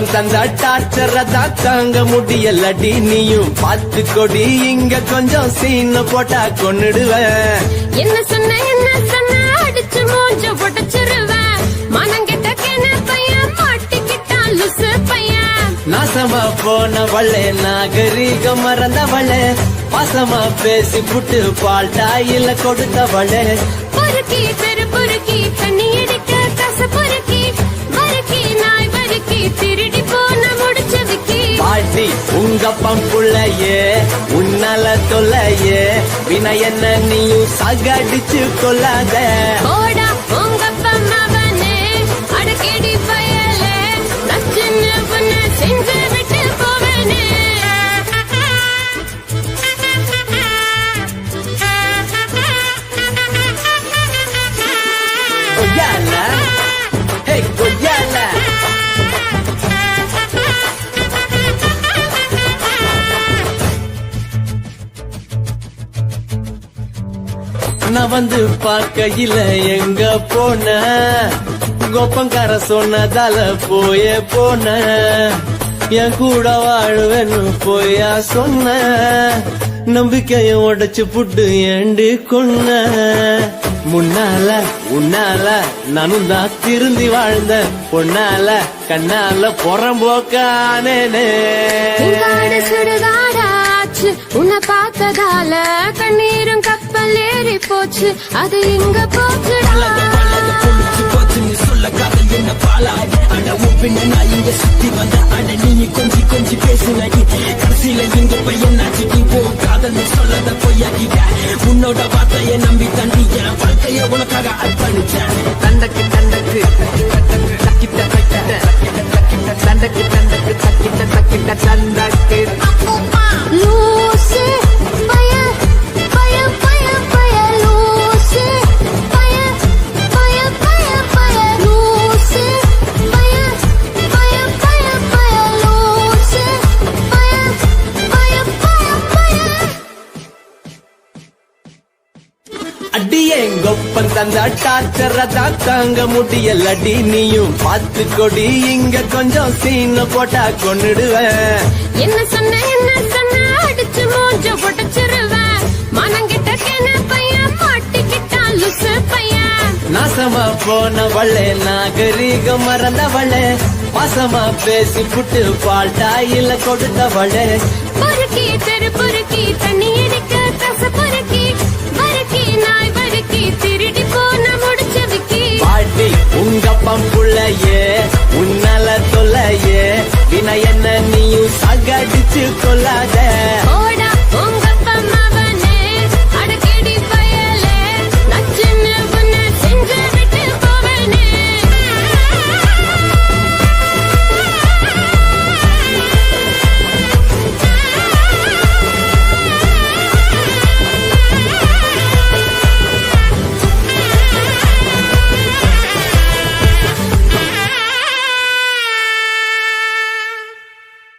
கொப்பன் தந்தா டார்ச்சரதா தாங்க முடியலடி நீயும் பார்த்து கொடி இங்க கொஞ்சம் சீன போட்டா கொன்னுடுவேன். என்ன சொன்ன அடிச்சு மூஞ்ச உடைச்சிருவேன். மனங்கெட்ட கேன பையன் மாட்டிக்கிட்டா லுசு பையன். நாசமா போனவளே நாகரீகம் மறந்தவளே பாசமா பேசி புட்டு பால்டாயில கொடுத்தவளே. பொறுக்கி பெரு பொறுக்கி தண்ணி எடுக்க கச பொறுக்கி வறுக்கி நாய் வறுக்கி திருடி போன முடிச்சு விக்கி. பாட்டி உங்க பம்புள்ளையே உன்னால தொல்லையே வினா என்ன நீயும் சாகடிச்சு கொள்ளாத. ஓடா உங்க பம்மாவனே அடக்கேடி பயலே நச்சுன்னு உன்னை செஞ்சு விட்டு போவேனே. கொய்யால ஹே கொய்யால நான் வந்து பார்க்கையில எங்க போன கோப்பங்கார சொன்னதால போயே போன. என் கூட வாழுவேன்னு போயா சொன்ன நம்பிக்கைய உடைச்சு புட்டு ஏண்டி கொன்ன. முன்னால உன்னால நானும் தான் திருந்தி வாழ்ந்த பொன்னால கண்ணால புறம்போக்கானேனே. சுடுகாடாச்சு உன்னை பார்த்ததால கண்ணீரும் கப்பல் ஏறி போச்சு அது இங்க போச்சு. சொல்ல காதல் என்ன பாலாய் அட உப்பின நான் இங்க சுத்தி வந்த அட நீ கொஞ்சி கொஞ்சி பேசுனடி கடைசியில இங்க பையன் நாச்சுக்கி போ காதல் சொல்லத பொய்யாக்கிட்ட உன்னோட வார்த்தையை நம்பி தண்டி என் வாழ்க்கைய உனக்காக அர்ப்பணிச்சேன். தண்டக்கு தண்டக்கு தக்கிட்ட தக்கிட்ட தண்டக்கு தண்டக்கு தக்கிட்ட தக்கிட்ட தண்டக்கு. லூசு பய பய பய பய லூசு பய பய பய பய லூசு பய பய பய பய லூசு பய பய பய பய. அடியே கொப்பன் தந்தா டார்ச்சரதா தாங்க முடியலடி நீயும் பார்த்து கொடி இங்க கொஞ்சம் சீன போட்டா கொன்னுடுவேன். என்ன சொன்ன அடிச்சு மூஞ்ச உடைச்சிருவேன். மனங்கெட்ட கேன பையன் மாட்டிக்கிட்டா லுசு பையன். நாசமா போனவளே நாகரீகம் மறந்தவளே பாசமா பேசி புட்டு பால்டாயில கொடுத்தவளே. பொறுக்கி தெரு பொறுக்கி தண்ணி எடுக்க கச பொறுக்கி வறுக்கி நாய் வறுக்கி திருடி போன முடிச்சு விக்கி. பாட்டி உங்க பம்புள்ளையே உன்னால தொல்லையே வினா என்ன நீயும் சாகடிச்சு கொள்ளாத.